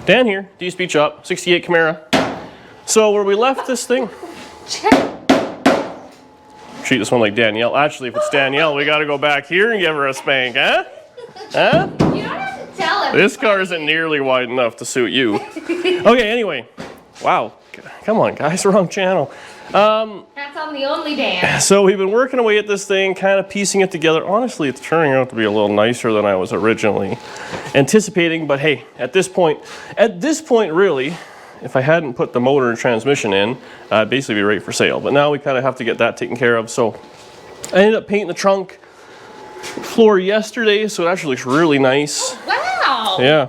Dan here, D Speech Up, 68 Camaro. So where we left this thing, treat this one like Danielle. Actually, if it's Danielle, we gotta go back here and give her a spank, huh? Huh? You don't have to tell her. This car isn't nearly wide enough to suit you. Okay, anyway. Wow, come on guys, wrong channel. That's on the only Dan. So we've been working away at this thing, kind of piecing it together. Honestly, it's turning out to be a little nicer than I was originally anticipating, but hey, at this point really, if I hadn't put the motor and transmission in, I'd basically be ready for sale. But now we kind of have to get that taken care of. So I ended up painting the trunk floor yesterday, so it actually looks really nice. Wow. Yeah.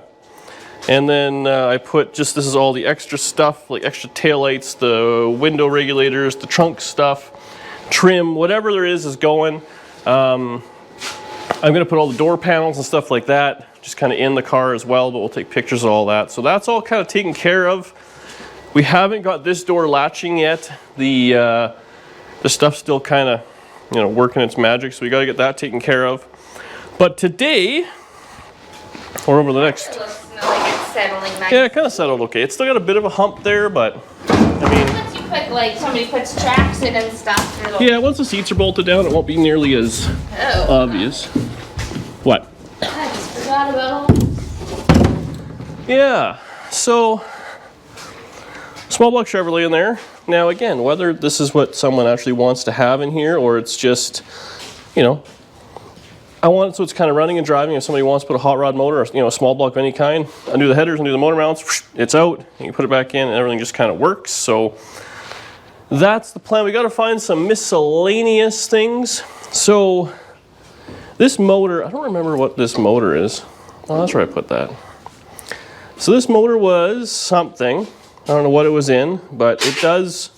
And then I put this is all the extra stuff, like extra taillights, the window regulators, the trunk stuff, trim, whatever there is going. I'm gonna put all the door panels and stuff like that, just kind of in the car as well, but we'll take pictures of all that. So that's all kind of taken care of. We haven't got this door latching yet. The stuff's still kind of, working its magic, so we gotta get that taken care of. But today, or over the next... Like it's settling nice. Yeah, it kind of settled okay. It's still got a bit of a hump there, but I mean... Once you put, like, somebody puts tracks in and stuff, it'll... Yeah, once the seats are bolted down, it won't be nearly as obvious. What? I just forgot about all. Yeah, so small block Chevrolet in there. Now again, whether this is what someone actually wants to have in here or it's just, I want it so it's kind of running and driving. If somebody wants to put a hot rod motor or a small block of any kind, undo the headers, undo the motor mounts, it's out, and you put it back in and everything just kind of works. So that's the plan. We got to find some miscellaneous things. So this motor, I don't remember what this motor is. Oh, that's where I put that. So this motor was something. I don't know what it was in, but it does,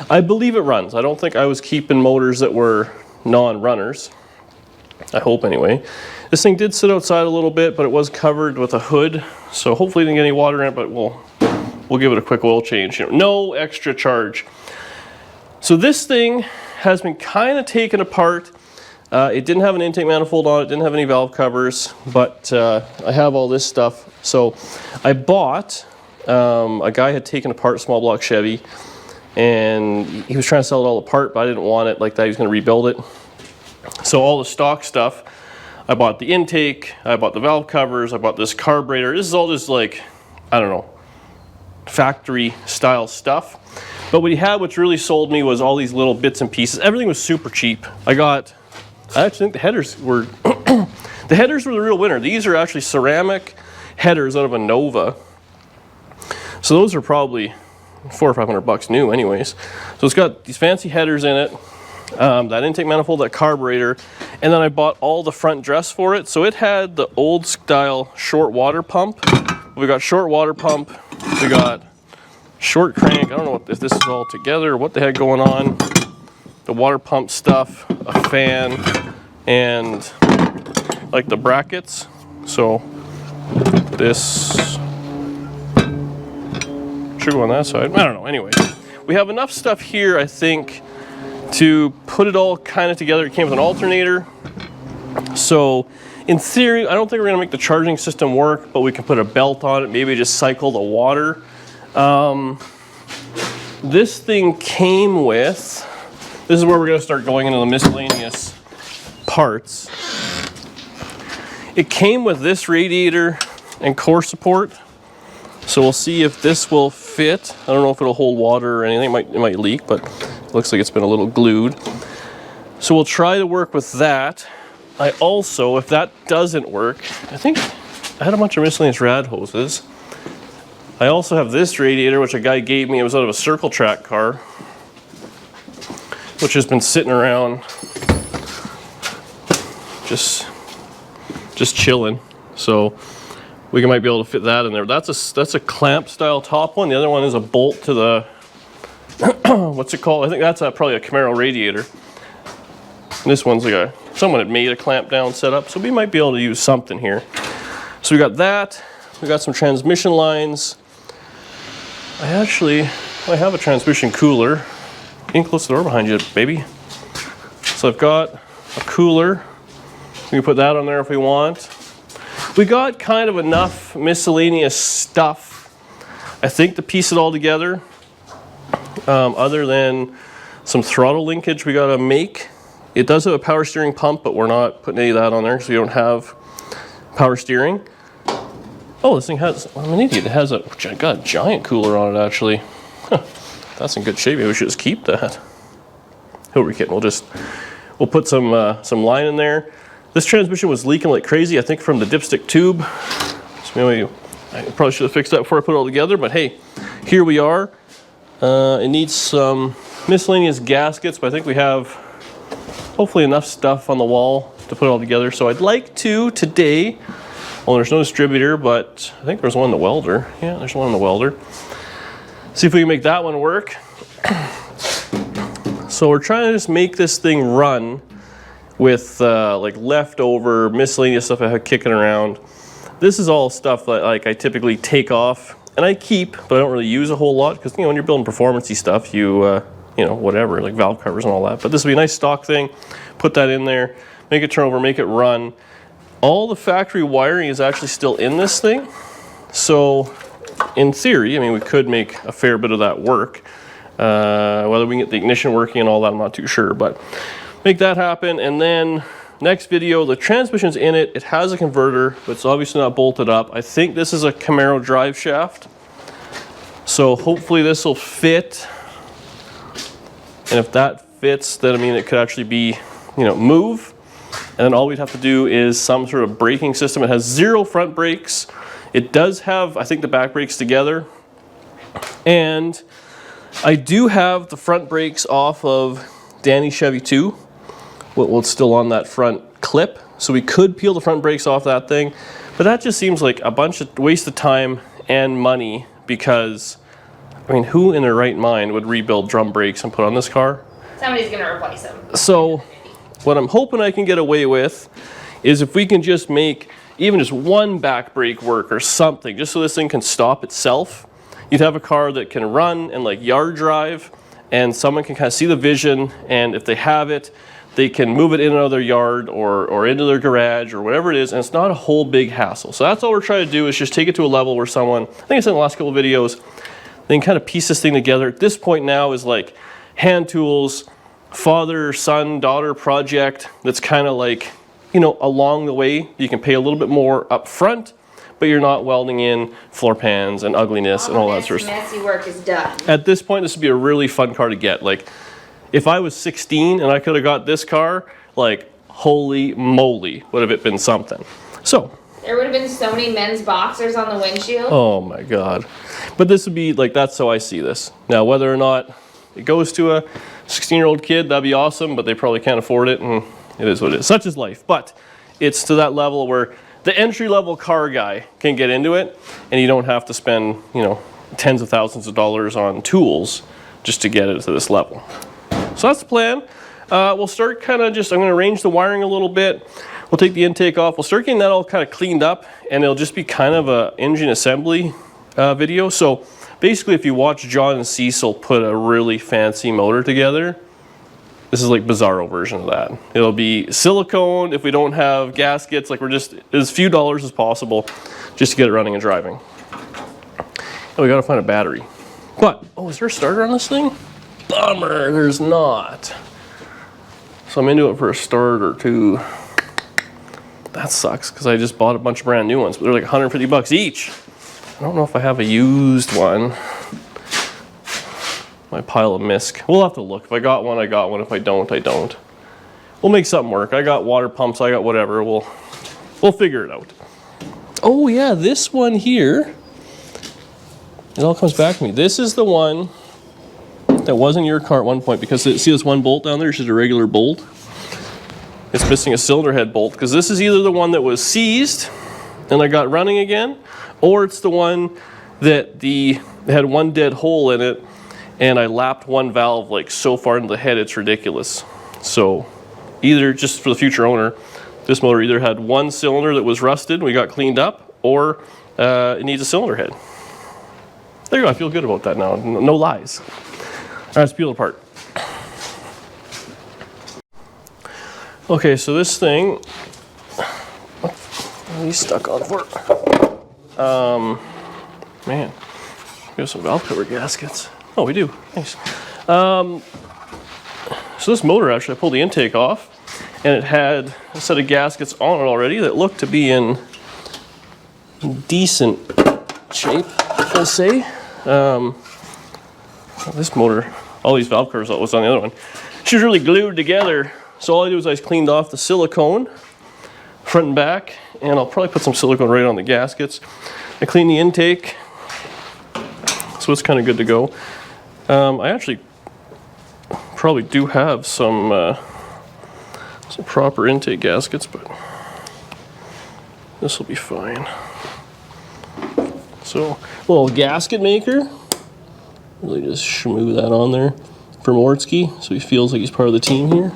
I believe it runs. I don't think I was keeping motors that were non-runners. I hope anyway. This thing did sit outside a little bit, but it was covered with a hood, so hopefully it didn't get any water in it, but we'll give it a quick oil change. No extra charge. So this thing has been kind of taken apart. It didn't have an intake manifold on it, didn't have any valve covers, but I have all this stuff. So I bought, a guy had taken apart a small block Chevy, and he was trying to sell it all apart, but I didn't want it like that. He was going to rebuild it. So all the stock stuff, I bought the intake, I bought the valve covers, I bought this carburetor. This is all just like, I don't know, factory style stuff. But what he had, which really sold me, was all these little bits and pieces. Everything was super cheap. I actually think the headers were, the headers were the real winner. These are actually ceramic headers out of a Nova. So those are probably $400 or $500 new anyways. So it's got these fancy headers in it. That intake manifold, that carburetor, and then I bought all the front dress for it. So it had the old style short water pump. We got short water pump, we got short crank. I don't know if this is all together or what the heck going on. The water pump stuff, a fan, and like the brackets. So this should go on that side. I don't know. Anyway, we have enough stuff here, I think, to put it all kind of together. It came with an alternator. So in theory, I don't think we're gonna make the charging system work, but we can put a belt on it, maybe just cycle the water. This thing came with, this is where we're gonna start going into the miscellaneous parts. It came with this radiator and core support. So we'll see if this will fit. I don't know if it'll hold water or anything. It might leak, but it looks like it's been a little glued. So we'll try to work with that. I also, if that doesn't work, I think I had a bunch of miscellaneous rad hoses. I also have this radiator, which a guy gave me. It was out of a Circle Track car, which has been sitting around just chilling. So we might be able to fit that in there. That's a clamp style top one. The other one is a bolt to the, what's it called? I think that's probably a Camaro radiator. And this one's like someone had made a clamp down setup, so we might be able to use something here. So we got that. We got some transmission lines. I have a transmission cooler. In close the door behind you, baby. So I've got a cooler. We can put that on there if we want. we got kind of enough miscellaneous stuff, I think, to piece it all together. Other than some throttle linkage we gotta make. It does have a power steering pump, but we're not putting any of that on there because we don't have power steering. Oh, this thing has, I'm an idiot, it has got a giant cooler on it actually. Huh, that's in good shape, maybe we should just keep that. Who are we kidding? We'll put some line in there. This transmission was leaking like crazy, I think from the dipstick tube. So maybe I probably should have fixed that before I put it all together, but hey, here we are. It needs some miscellaneous gaskets, but I think we have hopefully enough stuff on the wall to put it all together. So I'd like to today, well, there's no distributor, but I think there's one in the welder. Yeah, there's one in the welder. See if we can make that one work. So we're trying to just make this thing run with like leftover miscellaneous stuff I have kicking around. This is all stuff that like I typically take off and I keep, but I don't really use a whole lot because, you know, when you're building performance-y stuff, you know, whatever, like valve covers and all that. But this will be a nice stock thing. Put that in there, make it turn over, make it run. All the factory wiring is actually still in this thing. So in theory, I mean, we could make a fair bit of that work. Whether we can get the ignition working and all that, I'm not too sure, but make that happen. And then next video, the transmission's in it. It has a converter, but it's obviously not bolted up. I think this is a Camaro drive shaft. So hopefully this will fit. And if that fits, then I mean, it could actually be, you know, move. And then all we'd have to do is some sort of braking system. It has 0 front brakes. It does have, I think, the back brakes together. And I do have the front brakes off of Danny's Chevy 2. Well, it's still on that front clip. So we could peel the front brakes off that thing. But that just seems like a bunch of waste of time and money because, I mean, who in their right mind would rebuild drum brakes and put on this car? Somebody's gonna replace them. So what I'm hoping I can get away with is if we can just make even just one back brake work or something, just so this thing can stop itself. You'd have a car that can run and like yard drive, and someone can kind of see the vision, and if they have it, they can move it in and out of their yard or into their garage or whatever it is, and it's not a whole big hassle. So that's all we're trying to do, is just take it to a level where someone, I think I said in the last couple of videos, they can kind of piece this thing together. At this point now is like hand tools, father, son, daughter project that's kind of like, you know, along the way. You can pay a little bit more up front, but you're not welding in floor pans and ugliness and all that sort of stuff. Messy work is done. At this point, this would be a really fun car to get. Like, if I was 16 and I could have got this car, like, holy moly, would have it been something. So. There would have been so many men's boxers on the windshield. Oh my God. But this would be, like, that's how I see this. Now, whether or not it goes to a 16-year-old kid, that'd be awesome, but they probably can't afford it, and it is what it is. Such is life. But it's to that level where the entry-level car guy can get into it, and you don't have to spend, you know, tens of thousands of dollars on tools just to get it to this level. So that's the plan. We'll start kind of just, I'm going to arrange the wiring a little bit. We'll take the intake off. We'll start getting that all kind of cleaned up, and it'll just be kind of a engine assembly video. So basically, if you watch John and Cecil put a really fancy motor together, this is like Bizarro version of that. It'll be silicone if we don't have gaskets, like we're just as few dollars as possible just to get it running and driving. And we gotta find a battery. But, oh, is there a starter on this thing? Bummer, there's not. So I'm into it for a starter too. That sucks, because I just bought a bunch of brand new ones, but they're like 150 bucks each. I don't know if I have a used one. My pile of misc. We'll have to look. If I got one, I got one. If I don't, I don't. We'll make something work. I got water pumps. I got whatever. We'll figure it out. Oh yeah, this one here. It all comes back to me. This is the one that was in your car at one point, because see this one bolt down there? It's just a regular bolt. It's missing a cylinder head bolt, because this is either the one that was seized and I got running again, or it's the one that it had one dead hole in it, and I lapped one valve like so far into the head it's ridiculous. So either, just for the future owner, this motor either had one cylinder that was rusted, we got cleaned up, or it needs a cylinder head. There you go, I feel good about that now, no lies. All right, let's peel it apart. Okay, so this thing, He's stuck on for. Man, we have some valve cover gaskets. Oh, we do. Nice. So this motor, actually, I pulled the intake off, and it had a set of gaskets on it already that looked to be in decent shape, I'll say. This motor, all these valve covers, that was on the other one. She was really glued together. So all I did was I cleaned off the silicone, front and back, and I'll probably put some silicone right on the gaskets. I cleaned the intake, so it's kind of good to go. I actually probably do have some proper intake gaskets, but this will be fine. So, little gasket maker. Really just schmoo that on there for Mortsky, so he feels like he's part of the team here.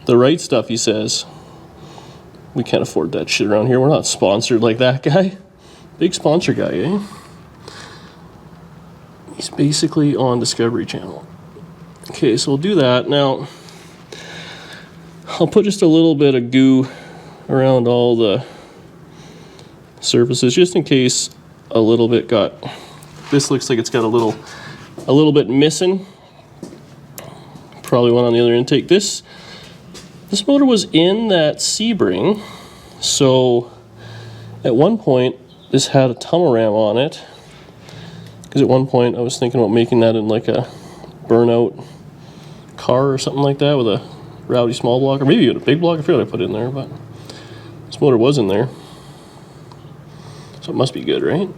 The right stuff, he says. We can't afford that shit around here. We're not sponsored like that guy. Big sponsor guy, eh? He's basically on Discovery Channel. Okay, so we'll do that. Now, I'll put just a little bit of goo around all the surfaces, just in case a little bit got... This looks like it's got a little bit missing. Probably one on the other intake. This motor was in that Sebring, so at one point this had a tunnel ram on it, because at one point I was thinking about making that in like a burnout car or something like that with a rowdy small block, or maybe a big block. I forget what I put in there, but this motor was in there, so it must be good, right?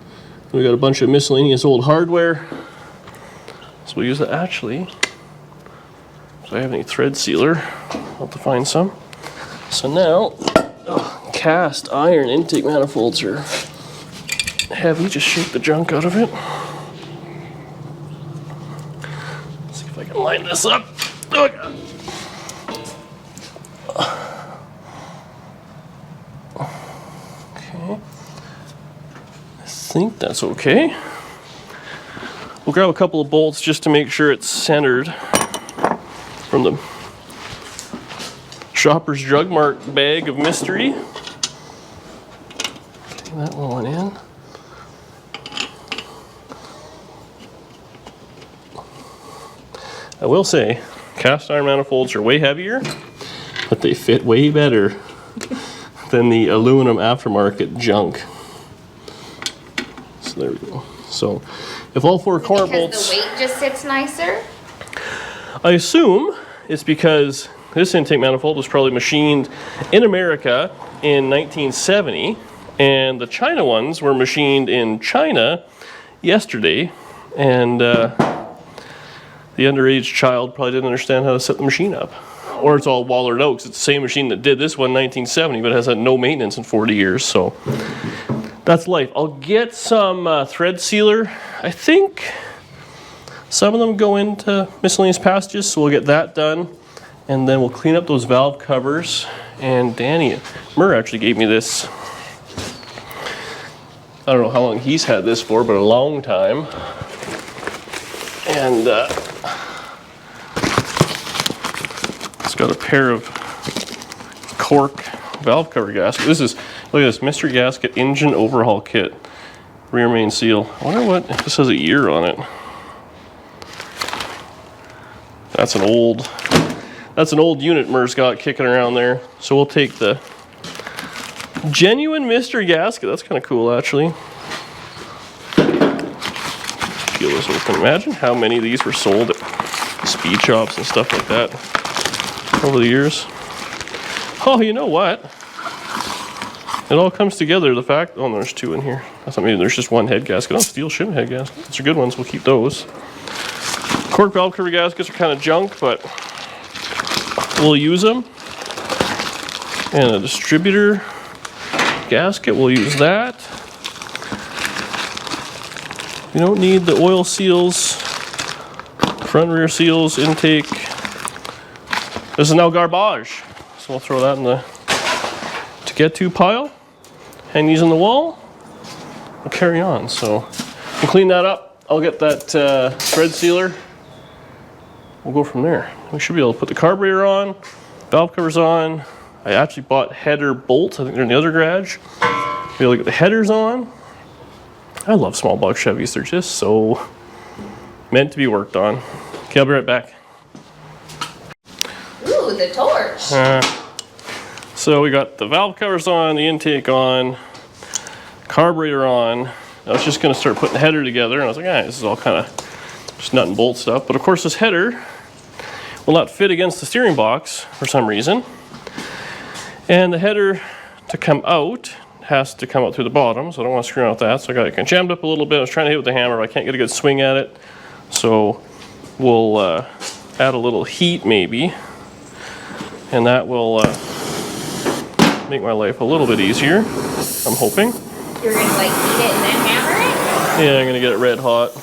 We got a bunch of miscellaneous old hardware, so we'll use that. Actually, do I have any thread sealer? I'll have to find some. So now, cast iron intake manifolds are heavy. Just shake the junk out of it. Let's see if I can line this up. Oh, God. Okay. I think that's okay. We'll grab a couple of bolts just to make sure it's centered from the Shopper's Drug Mart bag of mystery. Take that one in. I will say, cast iron manifolds are way heavier, but they fit way better than the aluminum aftermarket junk. So there we go. So if all four corner bolts... Because the weight just sits nicer? I assume it's because this intake manifold was probably machined in America in 1970, and the China ones were machined in China yesterday, and the underage child probably didn't understand how to set the machine up. Or it's all wallered out, because it's the same machine that did this one in 1970, but has had no maintenance in 40 years, so that's life. I'll get some thread sealer. I think some of them go into miscellaneous passages, so we'll get that done. And then we'll clean up those valve covers. And Danny Murr actually gave me this. I don't know how long he's had this for, but a long time. And it's got a pair of cork valve cover gaskets. This is, look at this, mystery gasket engine overhaul kit. Rear main seal. I wonder what, if this has a year on it. That's an old unit Murr's got kicking around there. So we'll take the genuine mystery gasket. That's kind of cool, actually. Peel this open. Imagine how many of these were sold at speed shops and stuff like that over the years. Oh, you know what? It all comes together. The fact, oh, there's two in here. I thought maybe there's just one head gasket. Oh, steel shim head gasket. Those are good ones. We'll keep those. Cork valve cover gaskets are kind of junk, but we'll use them. And a distributor gasket, we'll use that. You don't need the oil seals, front and rear seals, intake. This is now garbage. So we'll throw that in the to get to pile. Hang these on the wall. We'll carry on. So we'll clean that up. I'll get that thread sealer. We'll go from there. We should be able to put the carburetor on, valve covers on, I actually bought header bolts. I think they're in the other garage. Be able to get the headers on. I love small block Chevys. They're just so meant to be worked on. Okay, I'll be right back. Ooh, the torch. So we got the valve covers on, the intake on, carburetor on. I was just going to start putting the header together, and I was like, this is all kind of just nut and bolt stuff. But of course, this header will not fit against the steering box for some reason. And the header to come out has to come out through the bottom, so I don't want to screw around with that. So I got it jammed up a little bit. I was trying to hit it with the hammer, but I can't get a good swing at it. So we'll add a little heat maybe, and that will make my life a little bit easier, I'm hoping. You're gonna like heat it and then hammer it? Yeah, I'm gonna get it red hot.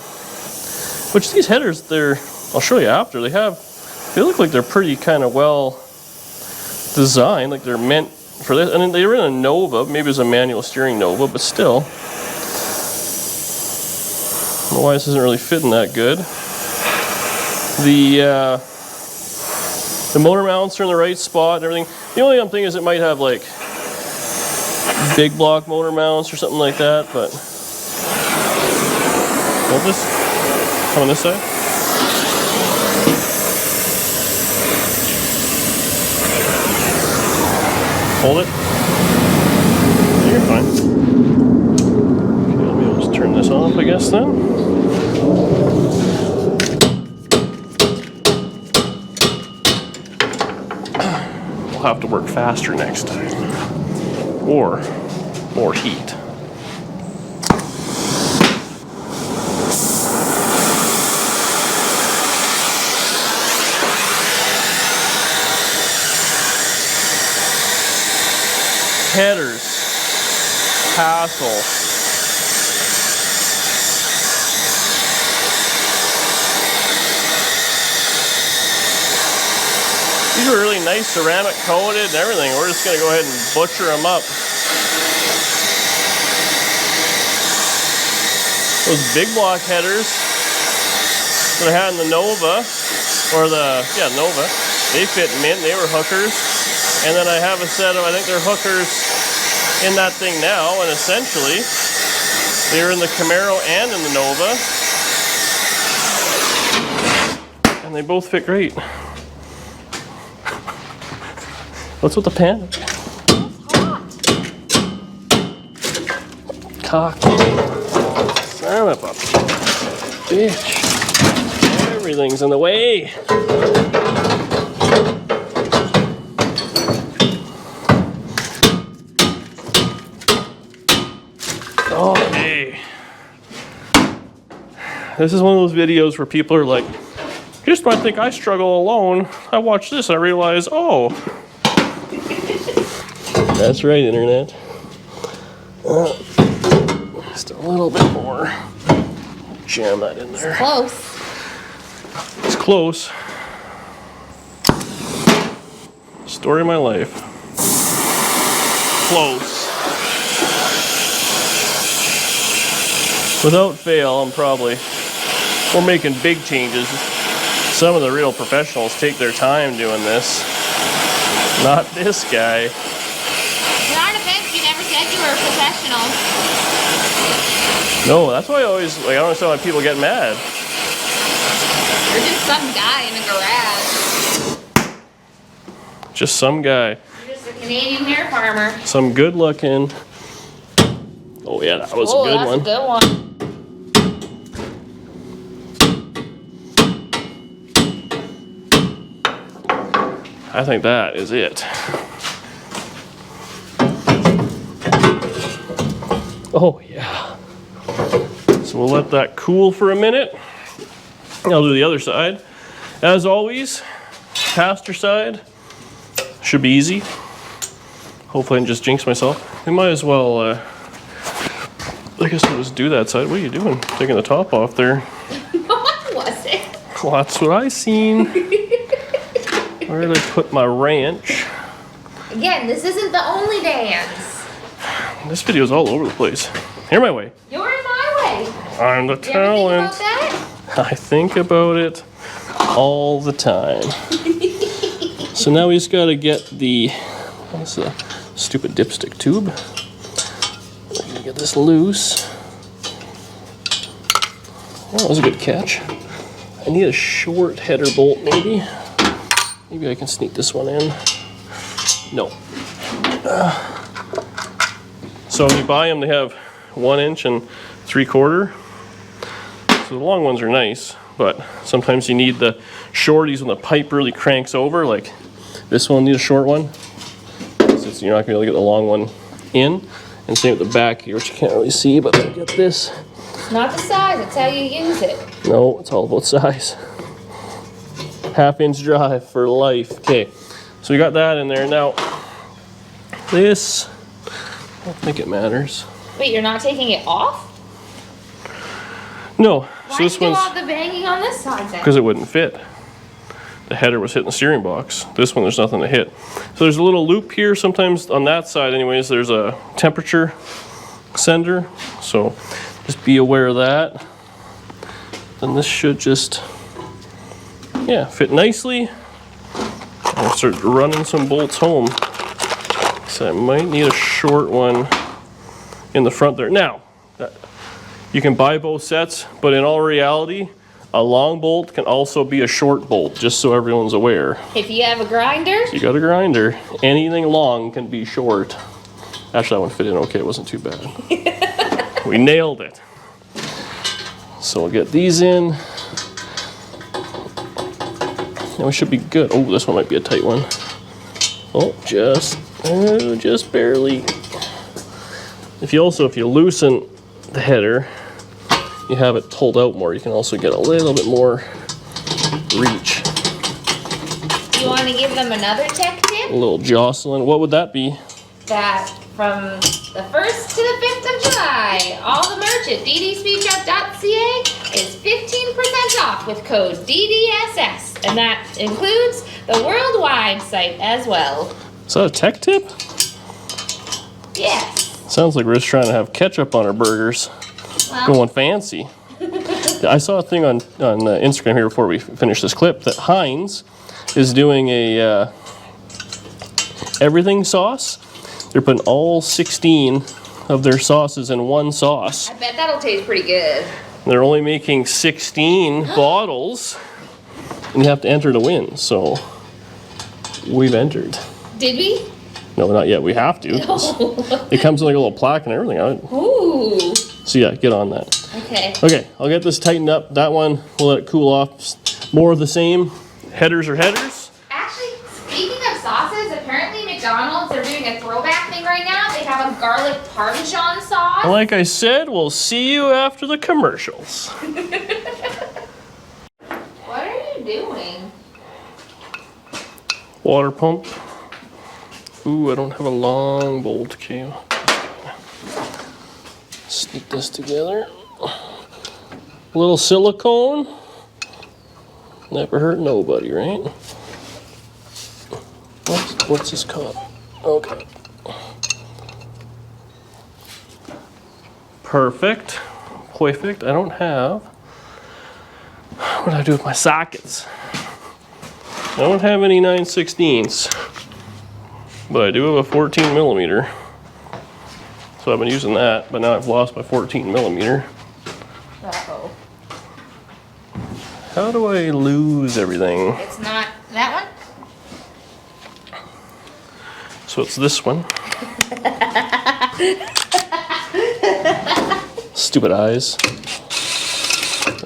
Which these headers, I'll show you after, they look like they're pretty kind of well designed, like they're meant for this. I mean, they were in a Nova, maybe it was a manual steering Nova, but still. I don't know why this isn't really fitting that good. The motor mounts are in the right spot and everything. The only thing is it might have like big block motor mounts or something like that, but will this come on this side? Hold it. Yeah, you're fine. Okay, let me just turn this off, I guess, then. We'll have to work faster next time. Or more heat. Headers, hassle. These are really nice ceramic coated and everything. We're just gonna go ahead and butcher them up. Those big block headers that I had in the Nova, or Nova, they fit mint, they were hookers. And then I have a set of, I think they're hookers in that thing now, and essentially, they're in the Camaro and in the Nova. And they both fit great. What's with the pan? Cock. Son of a bitch. Everything's in the way. Okay. This is one of those videos where people are like, just when I think I struggle alone, I watch this and I realize, oh. That's right, Internet. Just a little bit more. Jam that in there. It's close. It's close. Story of my life. Close. Without fail, we're making big changes. Some of the real professionals take their time doing this. Not this guy. In our defense, you never said you were a professional. No, that's why I always, I don't understand why people get mad. You're just some guy in a garage. Just some guy. You're just a Canadian hair farmer. Some good looking. Oh yeah, that was a good one. That's a good one. I think that is it. Oh yeah. So we'll let that cool for a minute. I'll do the other side. As always, passenger side should be easy. Hopefully I didn't just jinx myself. We might as well, I guess we'll just do that side. What are you doing? Taking the top off there. What was it? Well, that's what I seen. Where did I put my wrench? Again, this isn't the only dance. This video's all over the place. Here my way. You're in my way. I'm the You ever talent. think about that? I think about it all the time. So now we just got to get the This is a stupid dipstick tube. We're gonna get this loose. Oh, that was a good catch. I need a short header bolt, maybe. Maybe I can sneak this one in. No. So when you buy them, they have 1 inch and 3/4. So the long ones are nice, but sometimes you need the shorties when the pipe really cranks over. Like this one needs a short one. So you're not gonna be able to get the long one in. And same with the back here, which you can't really see, but I'll get this. It's not the size, it's how you use it. No, it's all about size. 1/2 inch drive for life. Okay, so we got that in there. Now, this, I don't think it matters. Wait, you're not taking it off? No, Why so this do you one's, want the banging on this side then? because it wouldn't fit. The header was hitting the steering box. This one, there's nothing to hit. So there's a little loop here. Sometimes on that side anyways, there's a temperature sender. So just be aware of that. Then this should just, yeah, fit nicely. I'll start running some bolts home. So I might need a short one in the front there. Now, you can buy both sets, but in all reality, a long bolt can also be a short bolt, just so everyone's aware. If you have a grinder? You got a grinder. Anything long can be short. Actually, that one fit in okay. It wasn't too bad. We nailed it. So we'll get these in. And we should be good. Oh, this one might be a tight one. Oh, just barely. If you loosen the header, you have it pulled out more, you can also get a little bit more reach. You want to give them another tech tip? A little jostling. What would that be? That from the 1st to the 5th of July, all the merch at ddspeedshop.ca is 15% off with code DDSS, and that includes the worldwide site as well. Is that a tech tip? Yes. Sounds like we're just trying to have ketchup on our burgers. Well, Going fancy. I saw a thing on Instagram here before we finish this clip that Heinz is doing a everything sauce. They're putting all 16 of their sauces in one sauce. I bet that'll taste pretty good. They're only making 16 bottles, and you have to enter to win. So we've entered. Did we? No, not yet. We have to. No. It comes with like a little plaque and everything on it. Ooh. So yeah, get on that. Okay. Okay, I'll get this tightened up. That one, we'll let it cool off. More of the same. Headers are headers. Actually, speaking of sauces, apparently McDonald's, they're doing a throwback thing right now. They have a garlic Parmesan sauce. Like I said, we'll see you after the commercials. What are you doing? Water pump. Ooh, I don't have a long bolt. Okay. Sneak this together. A little silicone. Never hurt nobody, right? What's this called? Okay. Perfect. Perfect. I don't have. What do I do with my sockets? I don't have any 9/16s, but I do have a 14 millimeter. So I've been using that, but now I've lost my 14 millimeter. Uh-oh. How do I lose everything? It's not that one? So it's this one. Stupid eyes.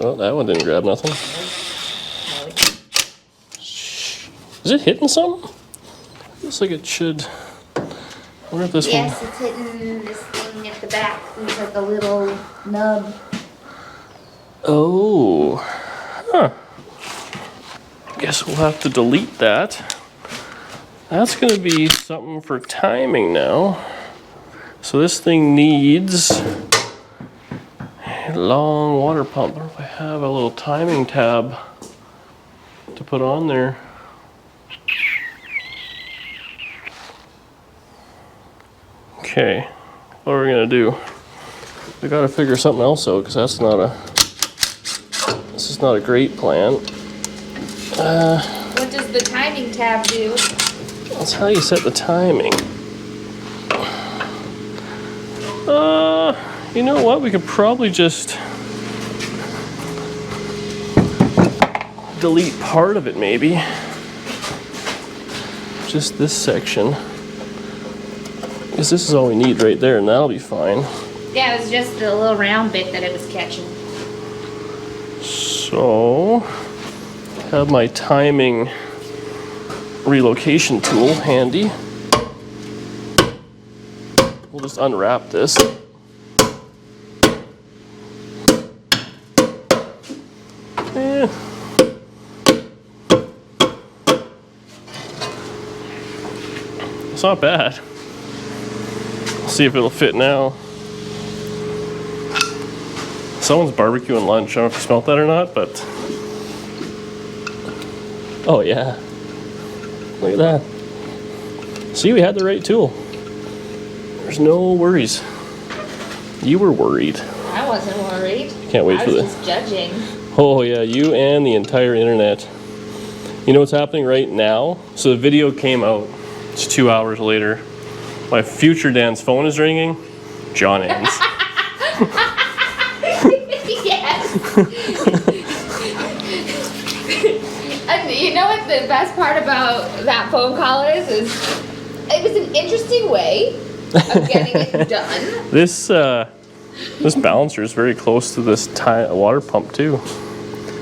Oh, that one didn't grab nothing. Is it hitting something? Looks like it should. I wonder if this one. Yes, it's hitting this thing at the back. It's like a little nub. Oh. Huh. Guess we'll have to delete that. That's going to be something for timing now. So this thing needs a long water pump. I wonder if I have a little timing tab to put on there. Okay, what are we gonna do? We gotta figure something else out because this is not a great plan. What does the timing tab do? That's how you set the timing. You know what? We could probably just delete part of it, maybe. Just this section. Because this is all we need right there, and that'll be fine. Yeah, it was just the little round bit that it was catching. So, have my timing relocation tool handy. We'll just unwrap this. It's not bad. See if it'll fit now. Someone's barbecuing lunch. I don't know if you smelled that or not, but oh yeah. Look at that. See, we had the right tool. There's no worries. You were worried. I wasn't worried. Can't wait for this. I was just judging. Oh yeah, you and the entire internet. You know what's happening right now? So the video came out. It's 2 hours later. My future Dan's phone is ringing. John ends. Yes. And you know what the best part about that phone call is it was an interesting way of getting it done. This balancer is very close to this water pump too.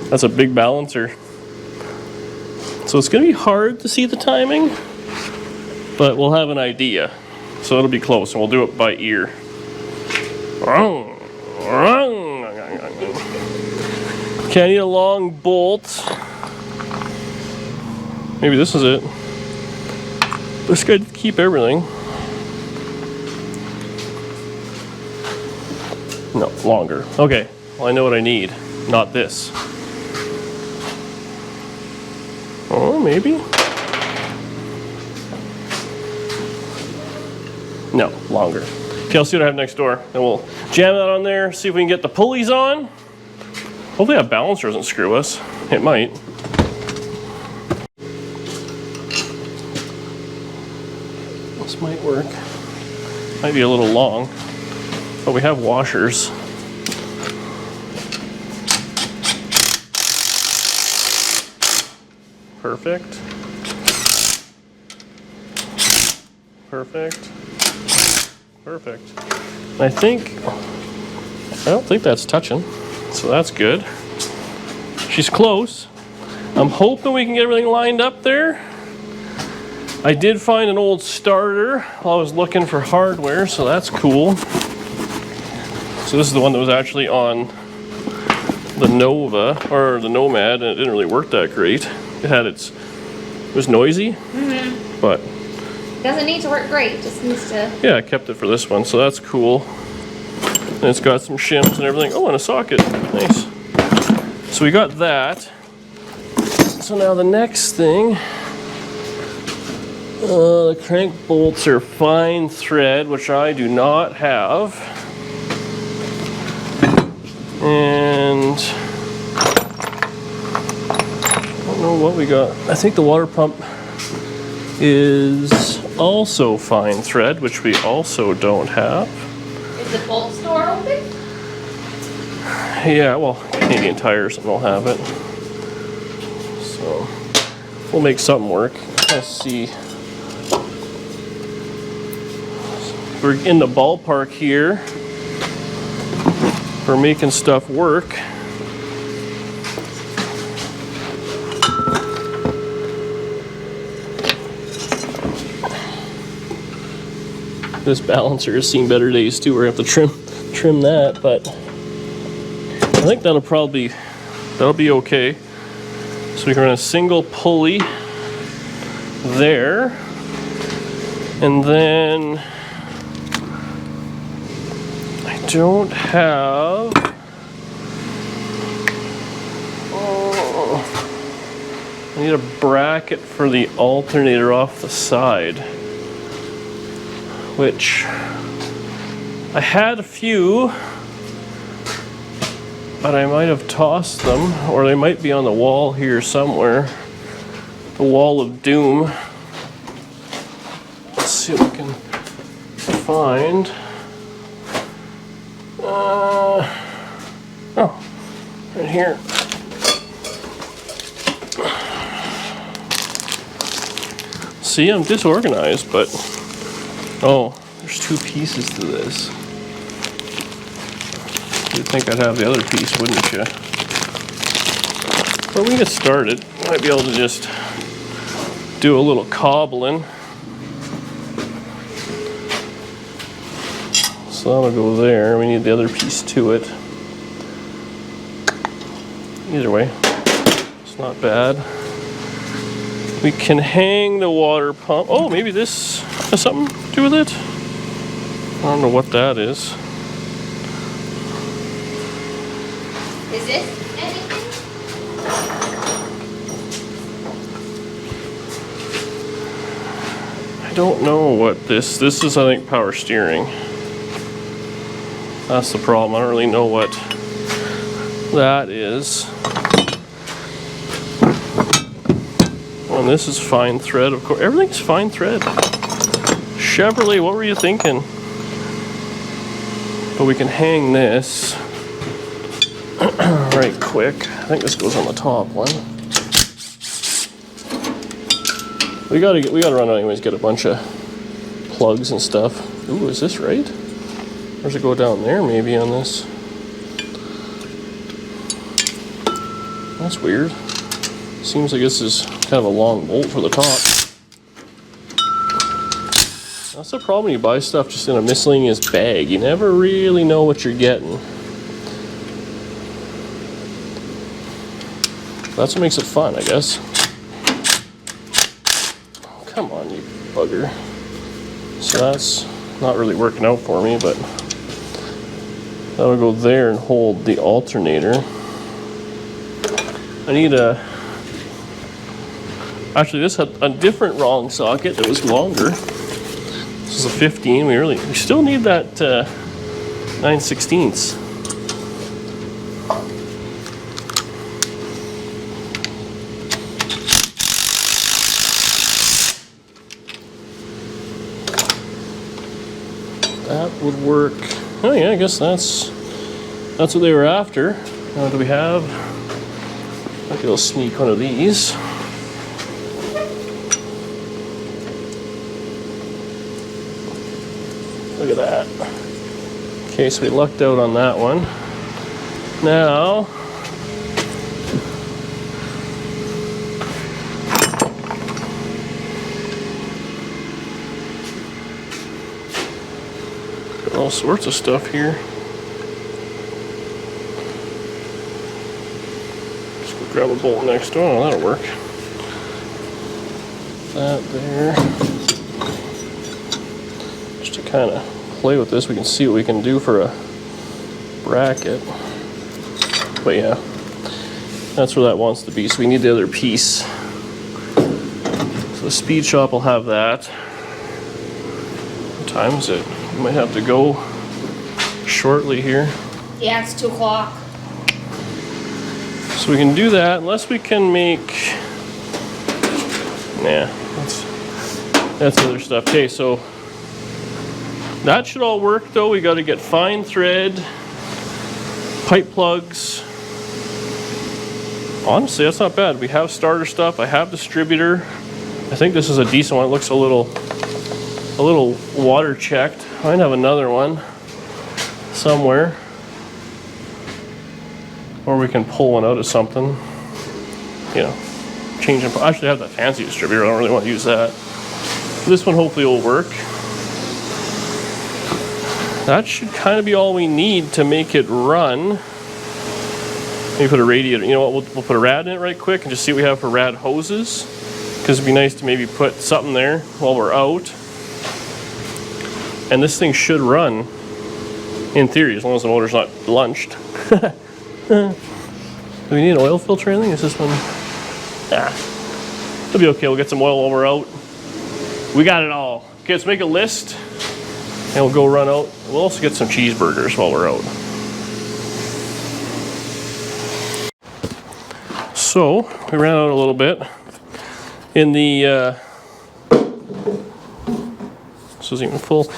That's a big balancer. So it's going to be hard to see the timing, but we'll have an idea. So it'll be close, and we'll do it by ear. Okay, I need a long bolt. Maybe this is it. This could keep everything. No, longer. Okay, well I know what I need. Not this. Oh, maybe? No, longer. Okay, I'll see what I have next door. And we'll jam that on there, see if we can get the pulleys on. Hopefully that balancer doesn't screw us. It might. This might work. Might be a little long, but we have washers. Perfect. Perfect. Perfect. I don't think that's touching, so that's good. She's close. I'm hoping we can get everything lined up there. I did find an old starter while I was looking for hardware, so that's cool. So this is the one that was actually on the Nova, or the Nomad, and it didn't really work that great. It was noisy, but Doesn't need to work great, just needs to. yeah, I kept it for this one, so that's cool. And it's got some shims and everything. Oh, and a socket, nice. So we got that. So now the next thing, the crank bolts are fine thread, which I do not have. And I don't know what we got. I think the water pump is also fine thread, which we also don't have. Is the bolt store open? Yeah, well, Canadian Tire or something will have it. So we'll make something work. Let's see. We're in the ballpark here for making stuff work. This balancer has seen better days too. We're gonna have to trim that, but I think that'll be okay. So we can run a single pulley there, and then I don't have. I need a bracket for the alternator off the side, which I had a few, but I might have tossed them, or they might be on the wall here somewhere. The wall of doom. see what we can find. Oh, right here. See, I'm disorganized, but oh, there's two pieces to this. You'd think I'd have the other piece, wouldn't you? When we get started, I might be able to just do a little cobbling. So that'll go there. We need the other piece to it. Either way, it's not bad. We can hang the water pump. Oh, maybe this has something to do with it? I don't know what that is. Is this anything? I don't know what this is. I think power steering. That's the problem. I don't really know what that is. And this is fine thread, of course. Everything's fine thread. Chevrolet, what were you thinking? But we can hang this right quick. I think this goes on the top one. We gotta run out anyways, get a bunch of plugs and stuff. Ooh, is this right? Or does it go down there maybe on this? That's weird. Seems like this is kind of a long bolt for the top. That's the problem when you buy stuff just in a miscellaneous bag. You never really know what you're getting. That's what makes it fun, I guess. Oh, come on, you bugger. So that's not really working out for me, but that'll go there and hold the alternator. I need a... Actually, this had a different wrong socket that was longer. This is a 15. We still need that 9/16. That would work. Oh yeah, I guess that's what they were after. Now, do we have? Maybe I'll sneak one of these. Look at that. Okay, so we lucked out on that one. Now, got all sorts of stuff here. Just go grab a bolt next door. Oh, that'll work. That there. Just to kind of play with this, we can see what we can do for a bracket. But yeah, that's where that wants to be. So we need the other piece. So the speed shop will have that. What time is it? We might have to go shortly here. Yeah, it's 2 o'clock. So we can do that unless we can make. Nah, that's other stuff. Okay, so that should all work though. We got to get fine thread, pipe plugs. Honestly, that's not bad. We have starter stuff. I have distributor. I think this is a decent one. It looks a little water checked. I might have another one somewhere, or we can pull one out of something. You know, change them. I actually have that fancy distributor. I don't really want to use that. This one hopefully will work. That should kind of be all we need to make it run. Maybe put a radiator. You know what? We'll put a rad in it right quick and just see what we have for rad hoses. Because it'd be nice to maybe put something there while we're out. And this thing should run, in theory, as long as the motor's not lunched. Do we need an oil filter or anything? Is this one? Nah. It'll be okay. We'll get some oil while we're out. We got it all. Okay, let's make a list. And we'll go run out. We'll also get some cheeseburgers while we're out. So, we ran out a little bit. In the This was even full.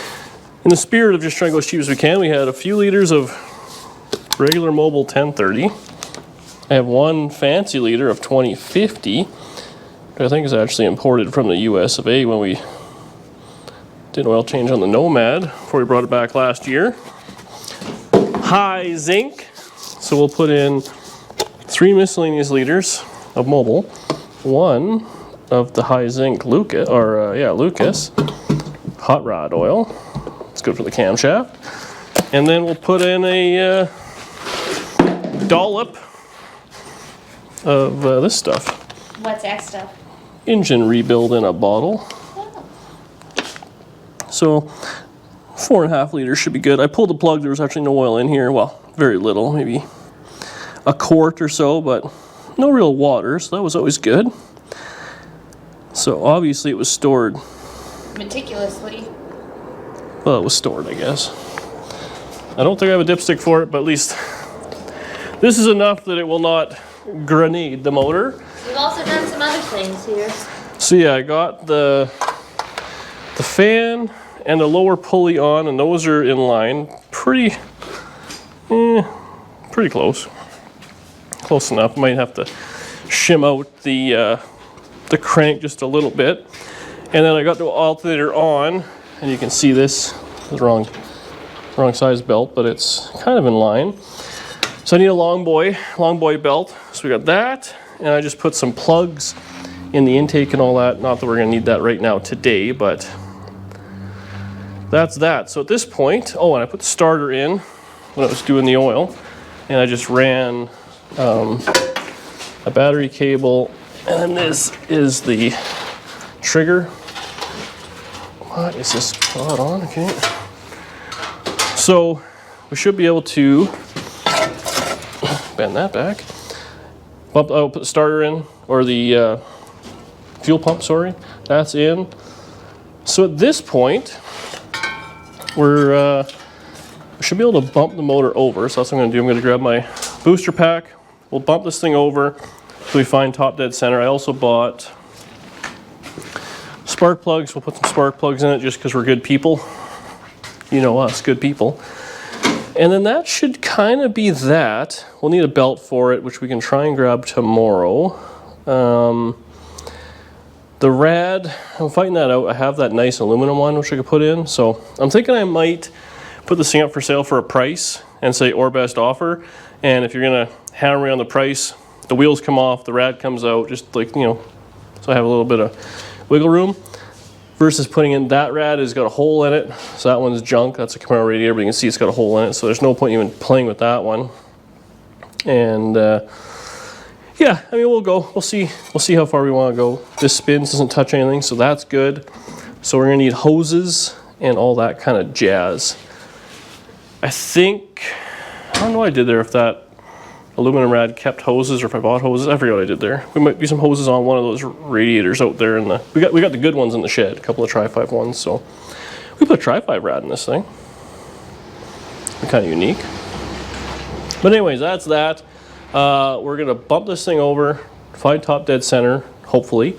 In the spirit of just trying to go as cheap as we can, we had a few liters of regular Mobil 1030. I have one fancy liter of 2050, which I think is actually imported from the US of A when we did an oil change on the Nomad before we brought it back last year. High zinc. So we'll put in 3 miscellaneous liters of Mobil, 1 of the high zinc Lucas, Lucas hot rod oil. It's good for the camshaft. And then we'll put in a dollop of this stuff. What's that stuff? Engine rebuild in a bottle. Oh. So 4.5 liters should be good. I pulled the plug. There was actually no oil in here. Well, very little, maybe a quart or so, but no real water, so that was always good. So obviously it was stored. Meticulously. Well, it was stored, I guess. I don't think I have a dipstick for it, but at least this is enough that it will not grenade the motor. We've also done some other things here. So yeah, I got the fan and the lower pulley on, and those are in line. Pretty close. Close enough. Might have to shim out the crank just a little bit. And then I got the alternator on, and you can see this is wrong size belt, but it's kind of in line. So I need a long boy belt. So we got that, and I just put some plugs in the intake and all that. Not that we're gonna need that right now today, but that's that. So at this point, oh, and I put the starter in when I was doing the oil, and I just ran a battery cable, and then this is the trigger. What is this? Hold on, okay. So we should be able to bend that back. I'll put the starter in, or the fuel pump, sorry. That's in. So at this point, we should be able to bump the motor over. So that's what I'm gonna do. I'm gonna grab my booster pack. We'll bump this thing over till we find top dead center. I also bought spark plugs. We'll put some spark plugs in it just because we're good people. You know us, good people. And then that should kind of be that. We'll need a belt for it, which we can try and grab tomorrow. The rad, I'm fighting that out. I have that nice aluminum one, which I could put in. So I'm thinking I might put this thing up for sale for a price and say or best offer. And if you're gonna hammer me on the price, the wheels come off, the rad comes out, just like, you know, so I have a little bit of wiggle room. Versus putting in that rad has got a hole in it. So that one's junk. That's a Camaro radiator, but you can see it's got a hole in it. So there's no point even playing with that one. And yeah, I mean, we'll go. We'll see how far we want to go. This spins, doesn't touch anything, so that's good. So we're gonna need hoses and all that kind of jazz. I think, I don't know what I did there, if that aluminum rad kept hoses or if I bought hoses. I forget what I did there. We might be some hoses on one of those radiators out there in the, we got the good ones in the shed, a couple of Tri-5 ones, so we put a Tri-5 rad in this thing. Kind of unique. But anyways, that's that. We're gonna bump this thing over, find top dead center, hopefully.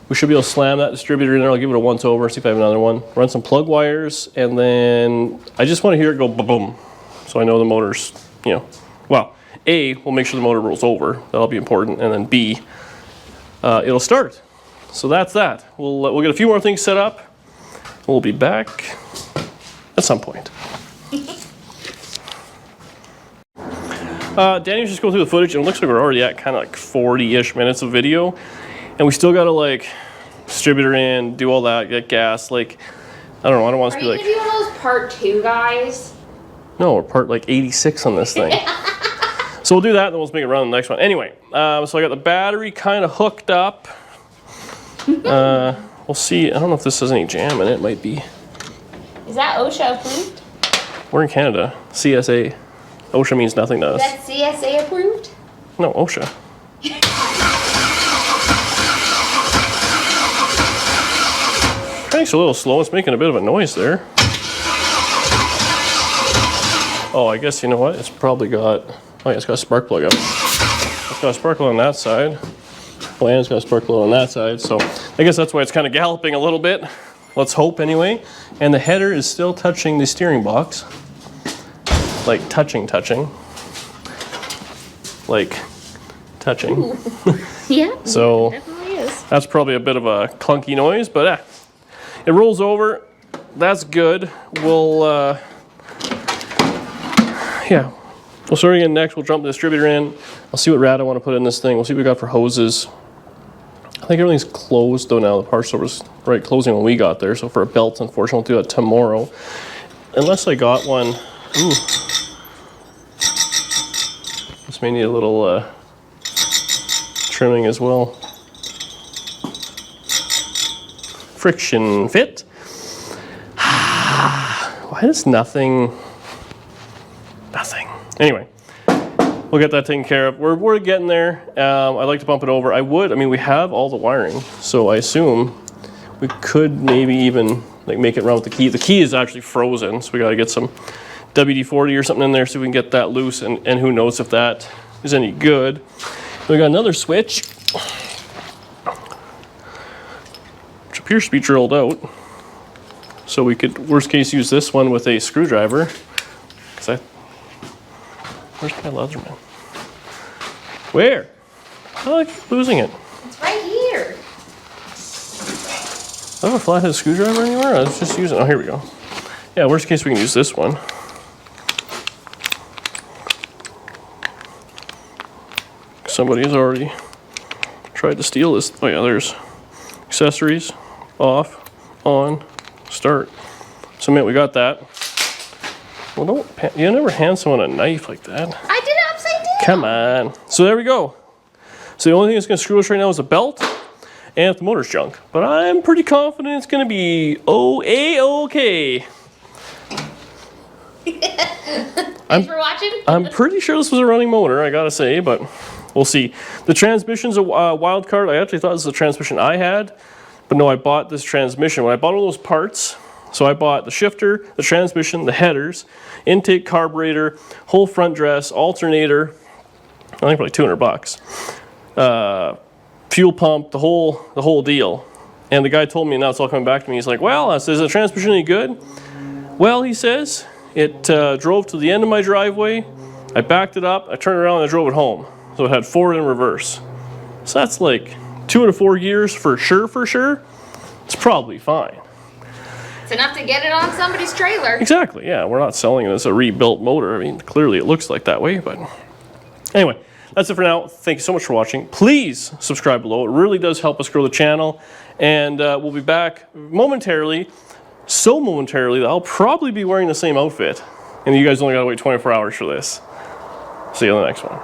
We should be able to slam that distributor in there. I'll give it a once over, see if I have another one. Run some plug wires, and then I just want to hear it go boom, so I know the motor's, you know, well, A, we'll make sure the motor rolls over. That'll be important, and then B, it'll start. So that's that. We'll get a few more things set up. We'll be back at some point. Danny was just going through the footage, and it looks like we're already at kind of like 40-ish minutes of video, and we still got to like distributor in, do all that, get gas. Like, I don't know. I don't want to be like. Are you gonna do those part 2 guys? No, we're part like 86 on this thing. So we'll do that, and then we'll just make it run on the next one. Anyway, so I got the battery kind of hooked up. We'll see. I don't know if this has any jam in it. It might be. Is that OSHA approved? We're in Canada. CSA. OSHA means nothing to us. Is that CSA approved? No, OSHA. Crank's a little slow. It's making a bit of a noise there. Oh, I guess, you know what? It's probably got, oh yeah, it's got a spark plug up. It's got a spark plug on that side. Oh, and it's got a spark plug on that side. So I guess that's why it's kind of galloping a little bit. Let's hope anyway. And the header is still touching the steering box. Like touching. Like touching. Yeah. So It definitely is. that's probably a bit of a clunky noise, but it rolls over. That's good. We'll start again next. We'll jump the distributor in. I'll see what rad I want to put in this thing. We'll see what we got for hoses. I think everything's closed though now. The parts store was closing when we got there. So for a belt, unfortunately, we'll do that tomorrow. Unless I got one. Ooh. This may need a little trimming as well. Friction fit. Why does nothing? Anyway, we'll get that taken care of. We're getting there. I'd like to bump it over. I mean, we have all the wiring, so I assume we could maybe even like make it run with the key. The key is actually frozen, so we got to get some WD-40 or something in there so we can get that loose, and who knows if that is any good. We got another switch, which appears to be drilled out. So we could, worst case, use this one with a screwdriver. Where's my Leatherman? Where? Oh, I keep losing it. It's right here. I have a flathead screwdriver anywhere? I was just using, oh, here we go. Yeah, worst case, we can use this one. Somebody has already tried to steal this. Oh yeah, there's accessories, off, on, start. So man, we got that. Well, you never hand someone a knife like that. I did it upside down. Come on. So there we go. So the only thing that's going to screw us right now is the belt and if the motor's junk. But I'm pretty confident it's going to be A-OK. Thanks for watching. I'm pretty sure this was a running motor, I gotta say, but we'll see. The transmission's a wild card. I actually thought this was the transmission I had, but no, I bought this transmission. When I bought all those parts, so I bought the shifter, the transmission, the headers, intake carburetor, whole front dress, alternator, I think for like $200. Fuel pump, the whole deal. And the guy told me, and now it's all coming back to me, he's like, well, is the transmission any good? Well, he says, it drove to the end of my driveway, I backed it up, I turned around and I drove it home. So it had forward and reverse. So that's like 2 out of 4 years for sure. It's probably fine. It's enough to get it on somebody's trailer. Exactly, yeah. We're not selling it as a rebuilt motor. I mean, clearly it looks like that way, but anyway, that's it for now. Thank you so much for watching. Please subscribe below. It really does help us grow the channel. And we'll be back momentarily. So momentarily that I'll probably be wearing the same outfit. And you guys only gotta wait 24 hours for this. See you on the next one.